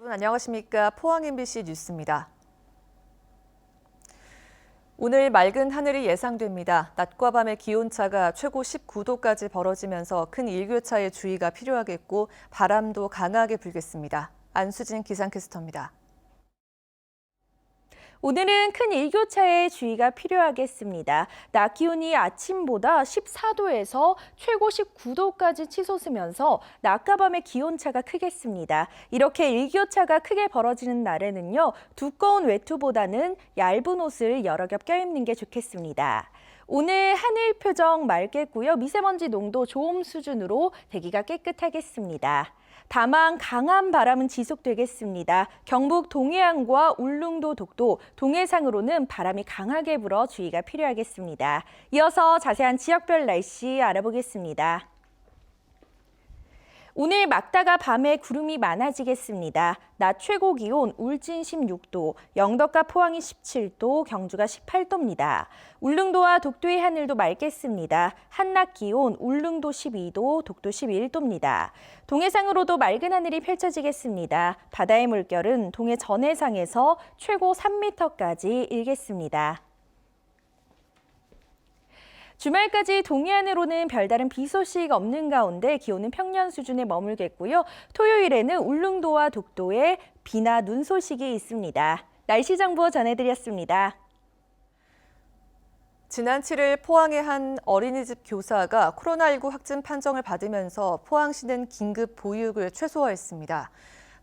여러분 안녕하십니까? 포항 MBC 뉴스입니다. 오늘 맑은 하늘이 예상됩니다. 낮과 밤의 기온차가 최고 19도까지 벌어지면서 큰 일교차에 주의가 필요하겠고 바람도 강하게 불겠습니다. 안수진 기상캐스터입니다. 오늘은 큰 일교차에 주의가 필요하겠습니다. 낮 기온이 아침보다 14도에서 최고 19도까지 치솟으면서 낮과 밤의 기온차가 크겠습니다. 이렇게 일교차가 크게 벌어지는 날에는요, 두꺼운 외투보다는 얇은 옷을 여러 겹 껴입는 게 좋겠습니다. 오늘 하늘 표정 맑겠고요. 미세먼지 농도 좋음 수준으로 대기가 깨끗하겠습니다. 다만 강한 바람은 지속되겠습니다. 경북 동해안과 울릉도, 독도, 동해상으로는 바람이 강하게 불어 주의가 필요하겠습니다. 이어서 자세한 지역별 날씨 알아보겠습니다. 오늘 막다가 밤에 구름이 많아지겠습니다. 낮 최고 기온 울진 16도, 영덕과 포항이 17도, 경주가 18도입니다. 울릉도와 독도의 하늘도 맑겠습니다. 한낮 기온 울릉도 12도, 독도 11도입니다. 동해상으로도 맑은 하늘이 펼쳐지겠습니다. 바다의 물결은 동해 전해상에서 최고 3m까지 일겠습니다. 주말까지 동해안으로는 별다른 비 소식 없는 가운데 기온은 평년 수준에 머물겠고요. 토요일에는 울릉도와 독도에 비나 눈 소식이 있습니다. 날씨 정보 전해드렸습니다. 지난 7일 포항의 한 어린이집 교사가 코로나19 확진 판정을 받으면서 포항시는 긴급 보육을 최소화했습니다.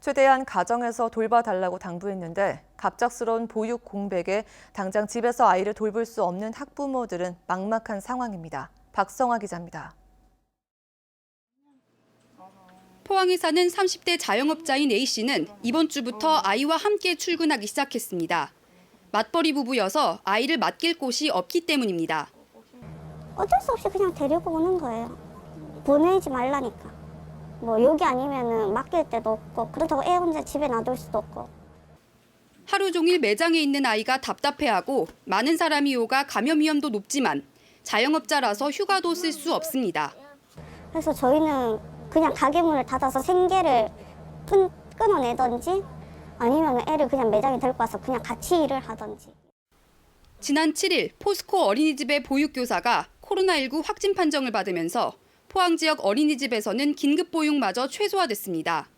최대한 가정에서 돌봐달라고 당부했는데 갑작스러운 보육 공백에 당장 집에서 아이를 돌볼 수 없는 학부모들은 막막한 상황입니다. 박성화 기자입니다. 포항에 사는 30대 자영업자인 A씨는 이번 주부터 아이와 함께 출근하기 시작했습니다. 맞벌이 부부여서 아이를 맡길 곳이 없기 때문입니다. 어쩔 수 없이 그냥 데리고 오는 거예요. 보내지 말라니까. 뭐 여기 아니면은 맡길 데도 없고 그렇다고 애 혼자 집에 놔둘 수도 없고. 하루 종일 매장에 있는 아이가 답답해하고 많은 사람이 오가 감염 위험도 높지만 자영업자라서 휴가도 쓸 수 없습니다. 그래서 저희는 그냥 가게 문을 닫아서 생계를 끊어내든지 아니면 애를 그냥 매장에 데리고 와서 그냥 같이 일을 하든지. 지난 7일 포스코 어린이집의 보육교사가 코로나19 확진 판정을 받으면서 포항 지역 어린이집에서는 긴급 보육마저 최소화됐습니다.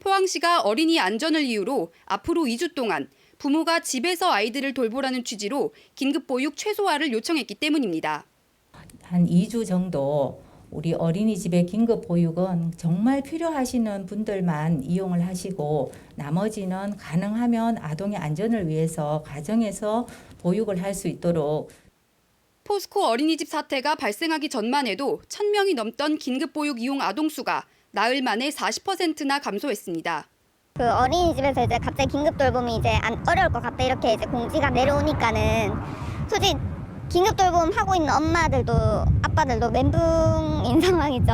포항시가 어린이 안전을 이유로 앞으로 2주 동안 부모가 집에서 아이들을 돌보라는 취지로 긴급 보육 최소화를 요청했기 때문입니다. 한 2주 정도 우리 어린이집의 긴급 보육은 정말 필요하시는 분들만 이용을 하시고 나머지는 가능하면 아동의 안전을 위해서 가정에서 보육을 할 수 있도록. 포스코 어린이집 사태가 발생하기 전만 해도 1,000명이 넘던 긴급보육 이용 아동 수가 나흘 만에 40%나 감소했습니다. 그 어린이집에서 이제 갑자기 긴급 돌봄이 이제 안 어려울 것 같다 이렇게 이제 공지가 내려오니까는 솔직히 긴급 돌봄 하고 있는 엄마들도 아빠들도 멘붕인 상황이죠.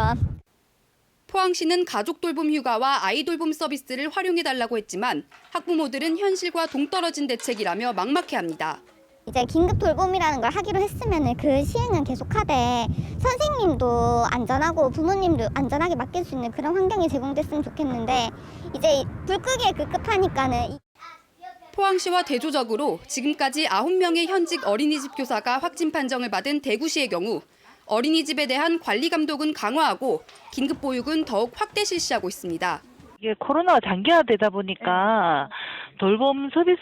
포항시는 가족 돌봄 휴가와 아이 돌봄 서비스를 활용해달라고 했지만 학부모들은 현실과 동떨어진 대책이라며 막막해합니다. 이제 긴급 돌봄이라는 걸 하기로 했으면 그 시행은 계속하되 선생님도 안전하고 부모님도 안전하게 맡길 수 있는 그런 환경이 제공됐으면 좋겠는데 이제 불 끄기에 급급하니까는. 포항시와 대조적으로 지금까지 9명의 현직 어린이집 교사가 확진 판정을 받은 대구시의 경우 어린이집에 대한 관리 감독은 강화하고 긴급 보육은 더욱 확대 실시하고 있습니다. 이게 코로나가 장기화되다 보니까 돌봄 서비스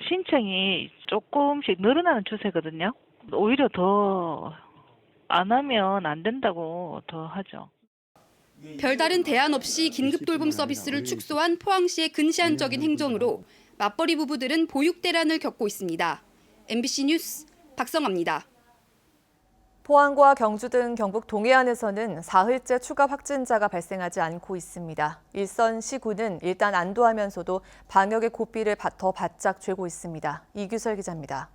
신청이 조금씩 늘어나는 추세거든요. 오히려 더 안 하면 안 된다고 더 하죠. 별다른 대안 없이 긴급 돌봄 서비스를 축소한 포항시의 근시안적인 행정으로 맞벌이 부부들은 보육 대란을 겪고 있습니다. MBC 뉴스 박성아입니다. 포항과 경주 등 경북 동해안에서는 사흘째 추가 확진자가 발생하지 않고 있습니다. 일선 시군은 일단 안도하면서도 방역의 고삐를 더 바짝 쥐고 있습니다. 이규설 기자입니다.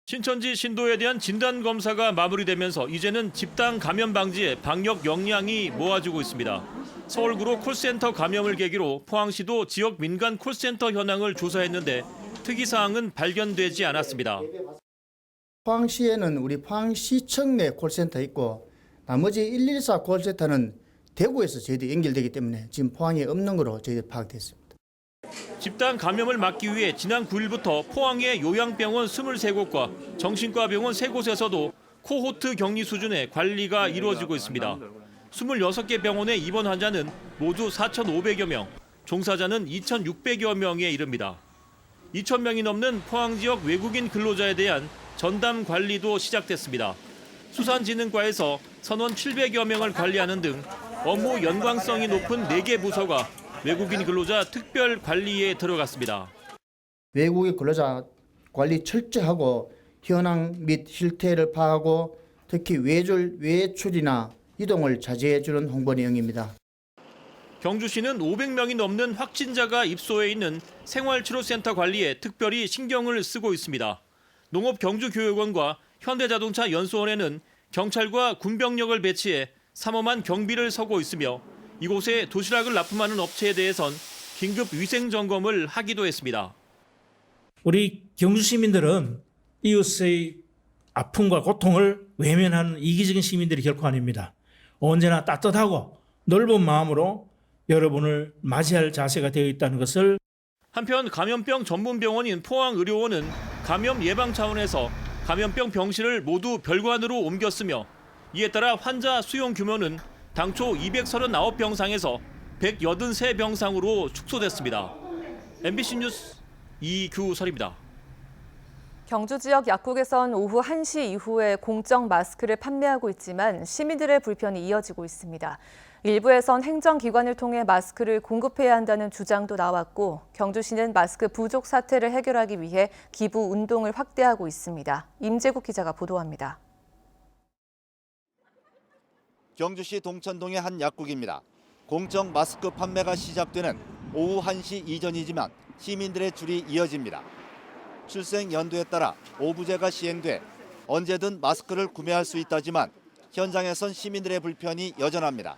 신천지 신도에 대한 진단 검사가 마무리되면서 이제는 집단 감염 방지에 방역 역량이 모아지고 있습니다. 서울구로 콜센터 감염을 계기로 포항시도 지역 민간 콜센터 현황을 조사했는데 특이사항은 발견되지 않았습니다. 포항시에는 우리 포항시청 내 콜센터 있고 나머지 114 콜센터는 대구에서 저희들이 연결되기 때문에 지금 포항에 없는 거로 저희들이 파악됐습니다. 집단 감염을 막기 위해 지난 9일부터 포항의 요양병원 23곳과 정신과 병원 3곳에서도 코호트 격리 수준의 관리가 이루어지고 있습니다. 26개 병원의 입원 환자는 모두 4,500여 명, 종사자는 2,600여 명에 이릅니다. 2,000명이 넘는 포항 지역 외국인 근로자에 대한 전담 관리도 시작됐습니다. 수산진흥과에서 선원 700여 명을 관리하는 등 업무 연관성이 높은 4개 부서가 외국인 근로자 특별 관리에 들어갔습니다. 외국인 근로자 관리 철저하고 현황 및 실태를 파악하고 특히 외출이나 이동을 자제해 주는 홍보 내용입니다. 경주시는 500명이 넘는 확진자가 입소해 있는 생활치료센터 관리에 특별히 신경을 쓰고 있습니다. 농업경주교육원과 현대자동차 연수원에는 경찰과 군병력을 배치해 삼엄한 경비를 서고 있으며 이곳에 도시락을 납품하는 업체에 대해선 긴급 위생 점검을 하기도 했습니다. 우리 경주 시민들은 이웃의 아픔과 고통을 외면하는 이기적인 시민들이 결코 아닙니다. 언제나 따뜻하고 넓은 마음으로 여러분을 맞이할 자세가 되어 있다는 것을. 한편 감염병 전문병원인 포항의료원은 감염 예방 차원에서 감염병 병실을 모두 별관으로 옮겼으며 이에 따라 환자 수용 규모는 당초 239병상에서 183병상으로 축소됐습니다. MBC 뉴스 이규설입니다. 경주 지역 약국에선 오후 1시 이후에 공적 마스크를 판매하고 있지만 시민들의 불편이 이어지고 있습니다. 일부에선 행정기관을 통해 마스크를 공급해야 한다는 주장도 나왔고 경주시는 마스크 부족 사태를 해결하기 위해 기부 운동을 확대하고 있습니다. 임재국 기자가 보도합니다. 경주시 동천동의 한 약국입니다. 공적 마스크 판매가 시작되는 오후 1시 이전이지만 시민들의 줄이 이어집니다. 출생 연도에 따라 오부제가 시행돼 언제든 마스크를 구매할 수 있다지만 현장에선 시민들의 불편이 여전합니다.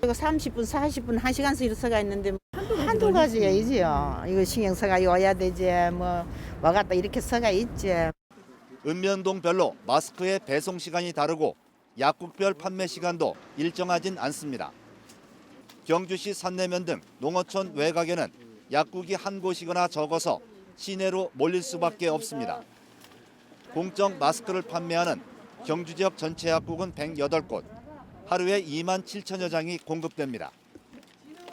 이거 30분, 40분, 1시간씩 서가 있는데 한두 가지이지요. 이거 신경 써가 와야 되지. 뭐 갖다 이렇게 서가 있지. 읍면동별로 마스크의 배송 시간이 다르고 약국별 판매 시간도 일정하진 않습니다. 경주시 산내면 등 농어촌 외곽에는 약국이 한 곳이거나 적어서 시내로 몰릴 수밖에 없습니다. 공적 마스크를 판매하는 경주 지역 전체 약국은 108곳, 하루에 2만 7천여 장이 공급됩니다.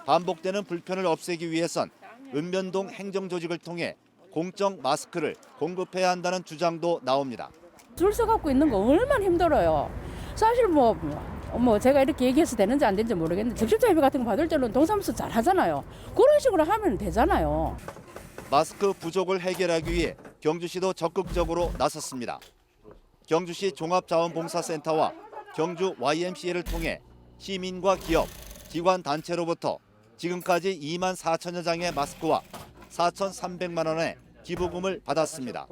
반복되는 불편을 없애기 위해선 읍면동 행정조직을 통해 공적 마스크를 공급해야 한다는 주장도 나옵니다. 줄 서갖고 있는 거 얼마나 힘들어요. 사실 뭐 제가 이렇게 얘기해서 되는지 안 되는지 모르겠는데 적십자 예배 같은 거 받을 때는 동사무소 잘 하잖아요. 그런 식으로 하면 되잖아요. 마스크 부족을 해결하기 위해 경주시도 적극적으로 나섰습니다. 경주시 종합자원봉사센터와 경주 YMCA를 통해 시민과 기업, 기관 단체로부터 지금까지 2만 4천여 장의 마스크와 4,300만 원의 기부금을 받았습니다.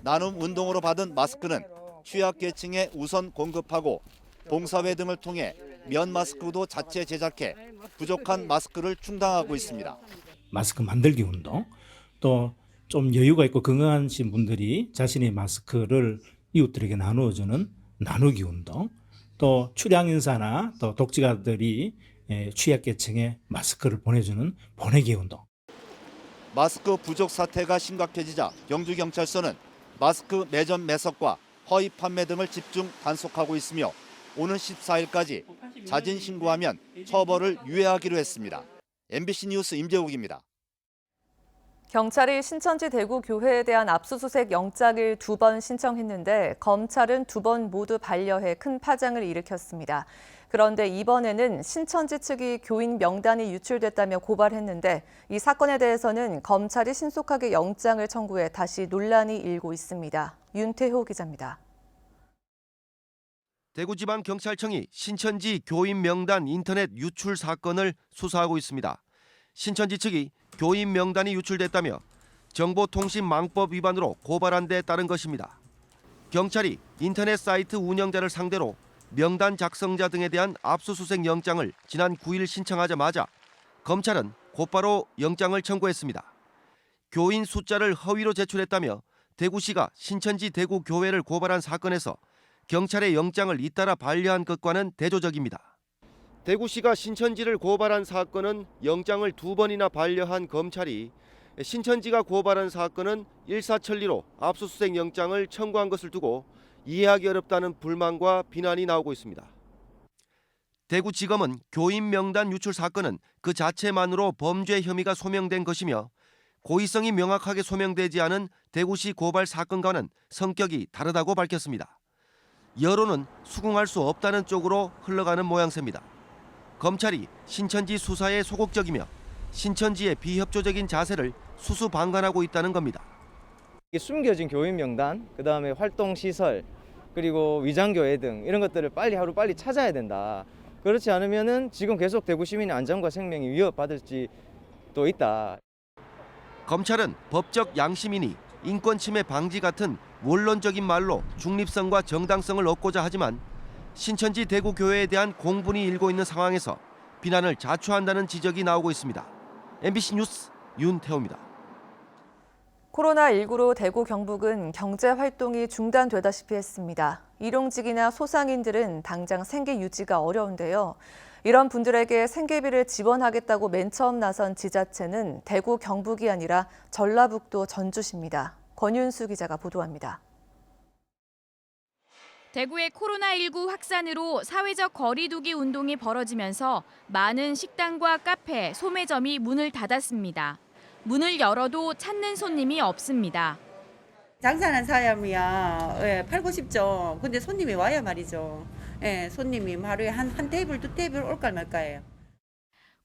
나눔 운동으로 받은 마스크는 취약계층에 우선 공급하고 봉사회 등을 통해 면 마스크도 자체 제작해 부족한 마스크를 충당하고 있습니다. 마스크 만들기 운동, 또 좀 여유가 있고 건강하신 분들이 자신의 마스크를 이웃들에게 나누어주는 나누기 운동, 또 출향 인사나 또 독지가들이 취약계층에 마스크를 보내주는 보내기 운동. 마스크 부족 사태가 심각해지자 경주경찰서는 마스크 매점 매석과 허위 판매 등을 집중 단속하고 있으며 오는 14일까지 자진 신고하면 처벌을 유예하기로 했습니다. MBC 뉴스 임재욱입니다. 경찰이 신천지 대구 교회에 대한 압수수색 영장을 2번 신청했는데 검찰은 2번 모두 반려해 큰 파장을 일으켰습니다. 그런데 이번에는 신천지 측이 교인 명단이 유출됐다며 고발했는데 이 사건에 대해서는 검찰이 신속하게 영장을 청구해 다시 논란이 일고 있습니다. 윤태호 기자입니다. 대구지방경찰청이 신천지 교인 명단 인터넷 유출 사건을 수사하고 있습니다. 신천지 측이 교인 명단이 유출됐다며 정보통신망법 위반으로 고발한 데 따른 것입니다. 경찰이 인터넷 사이트 운영자를 상대로 명단 작성자 등에 대한 압수수색 영장을 지난 9일 신청하자마자 검찰은 곧바로 영장을 청구했습니다. 교인 숫자를 허위로 제출했다며 대구시가 신천지 대구교회를 고발한 사건에서 경찰의 영장을 잇따라 반려한 것과는 대조적입니다. 대구시가 신천지를 고발한 사건은 영장을 2번이나 반려한 검찰이 신천지가 고발한 사건은 일사천리로 압수수색 영장을 청구한 것을 두고 이해하기 어렵다는 불만과 비난이 나오고 있습니다. 대구지검은 교인 명단 유출 사건은 그 자체만으로 범죄 혐의가 소명된 것이며 고의성이 명확하게 소명되지 않은 대구시 고발 사건과는 성격이 다르다고 밝혔습니다. 여론은 수긍할 수 없다는 쪽으로 흘러가는 모양새입니다. 검찰이 신천지 수사에 소극적이며 신천지의 비협조적인 자세를 수수방관하고 있다는 겁니다. 숨겨진 교인 명단, 그다음에 활동 시설, 그리고 위장교회 등 이런 것들을 하루빨리 찾아야 된다. 그렇지 않으면은 지금 계속 대구 시민의 안전과 생명이 위협받을지도 있다. 검찰은 법적 양심이니 인권 침해 방지 같은 원론적인 말로 중립성과 정당성을 얻고자 하지만 신천지 대구교회에 대한 공분이 일고 있는 상황에서 비난을 자초한다는 지적이 나오고 있습니다. MBC 뉴스 윤태호입니다. 코로나19로 대구 경북은 경제 활동이 중단되다시피 했습니다. 일용직이나 소상인들은 당장 생계 유지가 어려운데요. 이런 분들에게 생계비를 지원하겠다고 맨 처음 나선 지자체는 대구 경북이 아니라 전라북도 전주시입니다. 권윤수 기자가 보도합니다. 대구의 코로나19 확산으로 사회적 거리 두기 운동이 벌어지면서 많은 식당과 카페, 소매점이 문을 닫았습니다. 문을 열어도 찾는 손님이 없습니다. 장사하는 사람이야 팔고 싶죠. 근데 손님이 와야 말이죠. 손님이 하루에 한 테이블, 2테이블 올까 말까예요.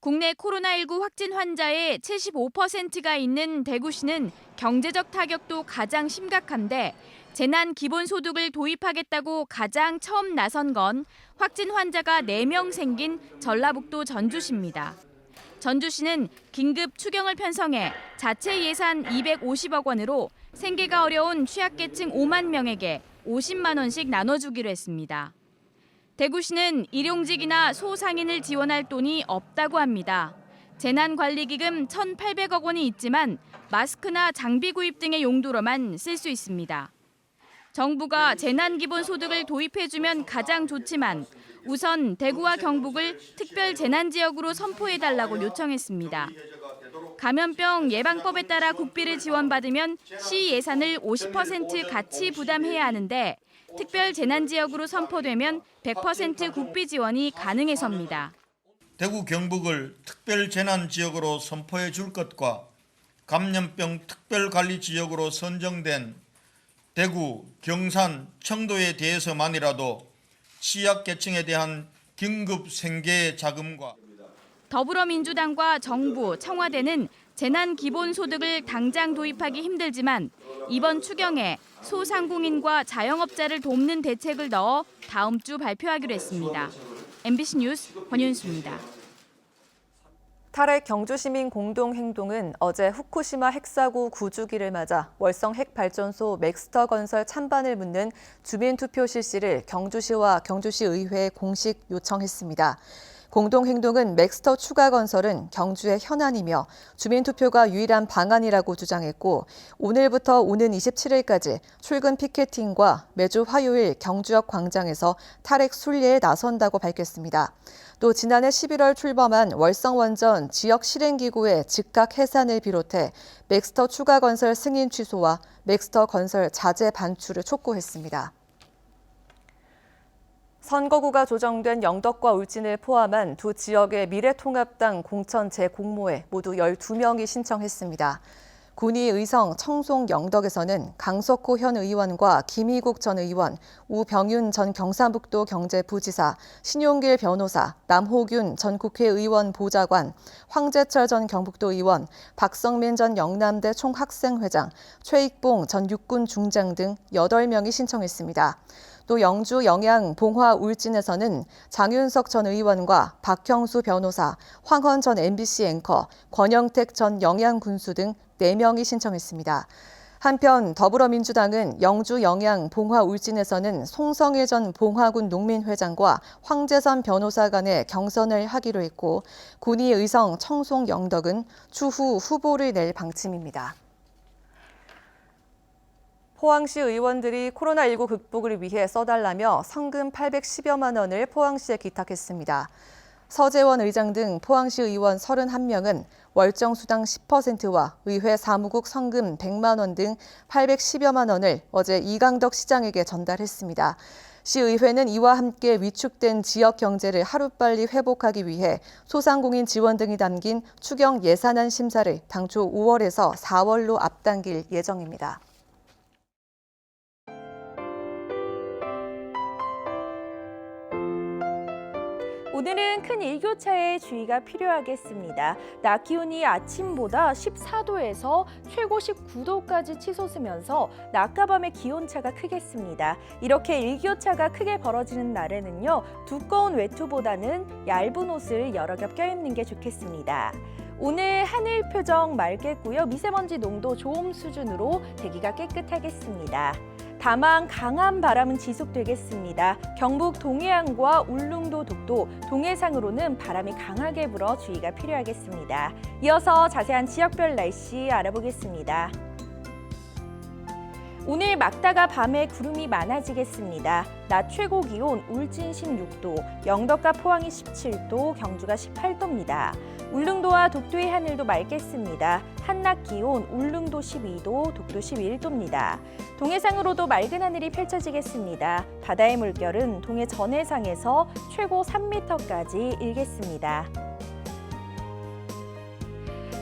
국내 코로나19 확진 환자의 75%가 있는 대구시는 경제적 타격도 가장 심각한데 재난 기본소득을 도입하겠다고 가장 처음 나선 건 확진 환자가 4명 생긴 전라북도 전주시입니다. 전주시는 긴급 추경을 편성해 자체 예산 250억 원으로 생계가 어려운 취약계층 5만 명에게 50만 원씩 나눠주기로 했습니다. 대구시는 일용직이나 소상인을 지원할 돈이 없다고 합니다. 재난관리기금 1,800억 원이 있지만 마스크나 장비 구입 등의 용도로만 쓸 수 있습니다. 정부가 재난기본소득을 도입해주면 가장 좋지만 우선 대구와 경북을 특별 재난지역으로 선포해달라고 요청했습니다. 감염병 예방법에 따라 국비를 지원받으면 시 예산을 50% 같이 부담해야 하는데 특별 재난지역으로 선포되면 100% 국비 지원이 가능해서입니다. 대구 경북을 특별 재난지역으로 선포해 줄 것과 감염병 특별관리지역으로 선정된 대구, 경산, 청도에 대해서만이라도 취약계층에 대한 긴급 생계 자금과 더불어민주당과 정부, 청와대는 재난기본소득을 당장 도입하기 힘들지만 이번 추경에 소상공인과 자영업자를 돕는 대책을 넣어 다음 주 발표하기로 했습니다. MBC 뉴스 권윤수입니다. 탈핵 경주시민 공동행동은 어제 후쿠시마 핵사고 9주기를 맞아 월성 핵발전소 맥스터 건설 찬반을 묻는 주민투표 실시를 경주시와 경주시 의회에 공식 요청했습니다. 공동행동은 맥스터 추가 건설은 경주의 현안이며 주민투표가 유일한 방안이라고 주장했고 오늘부터 오는 27일까지 출근 피켓팅과 매주 화요일 경주역 광장에서 탈핵 순례에 나선다고 밝혔습니다. 또 지난해 11월 출범한 월성원전 지역 실행기구의 즉각 해산을 비롯해 맥스터 추가 건설 승인 취소와 맥스터 건설 자재 반출을 촉구했습니다. 선거구가 조정된 영덕과 울진을 포함한 두 지역의 미래통합당 공천 재공모에 모두 12명이 신청했습니다. 군위 의성 청송 영덕에서는 강석호 현 의원과 김희국 전 의원, 우병윤 전 경상북도 경제부지사, 신용길 변호사, 남호균 전 국회의원 보좌관, 황재철 전 경북도 의원, 박성민 전 영남대 총학생회장, 최익봉 전 육군 중장 등 8명이 신청했습니다. 또 영주 영양 봉화 울진에서는 장윤석 전 의원과 박형수 변호사, 황헌 전 MBC 앵커, 권영택 전 영양 군수 등 4명이 신청했습니다. 한편 더불어민주당은 영주 영양 봉화 울진에서는 송성일 전 봉화군 농민회장과 황재선 변호사 간의 경선을 하기로 했고 군위 의성 청송 영덕은 추후 후보를 낼 방침입니다. 포항시 의원들이 코로나19 극복을 위해 써달라며 성금 810여만 원을 포항시에 기탁했습니다. 서재원 의장 등 포항시 의원 31명은 월정수당 10%와 의회 사무국 성금 100만 원 등 810여만 원을 어제 이강덕 시장에게 전달했습니다. 시의회는 이와 함께 위축된 지역 경제를 하루빨리 회복하기 위해 소상공인 지원 등이 담긴 추경 예산안 심사를 당초 5월에서 4월로 앞당길 예정입니다. 오늘은 큰 일교차에 주의가 필요하겠습니다. 낮 기온이 아침보다 14도에서 최고식 9도까지 치솟으면서 낮과 밤의 기온차가 크겠습니다. 이렇게 일교차가 크게 벌어지는 날에는요, 두꺼운 외투보다는 얇은 옷을 여러 겹 껴입는 게 좋겠습니다. 오늘 하늘 표정 맑겠고요. 미세먼지 농도 좋음 수준으로 대기가 깨끗하겠습니다. 다만 강한 바람은 지속되겠습니다. 경북 동해안과 울릉도, 독도, 동해상으로는 바람이 강하게 불어 주의가 필요하겠습니다. 이어서 자세한 지역별 날씨 알아보겠습니다. 오늘 막다가 밤에 구름이 많아지겠습니다. 낮 최고 기온 울진 16도, 영덕과 포항이 17도, 경주가 18도입니다. 울릉도와 독도의 하늘도 맑겠습니다. 한낮 기온 울릉도 12도, 독도 11도입니다. 동해상으로도 맑은 하늘이 펼쳐지겠습니다. 바다의 물결은 동해 전해상에서 최고 3m까지 일겠습니다.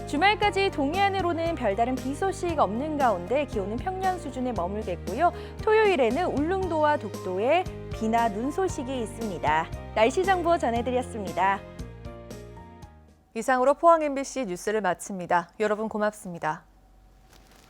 주말까지 동해안으로는 별다른 비 소식 없는 가운데 기온은 평년 수준에 머물겠고요. 토요일에는 울릉도와 독도에 비나 눈 소식이 있습니다. 날씨 정보 전해드렸습니다. 이상으로 포항 MBC 뉴스를 마칩니다. 여러분 고맙습니다.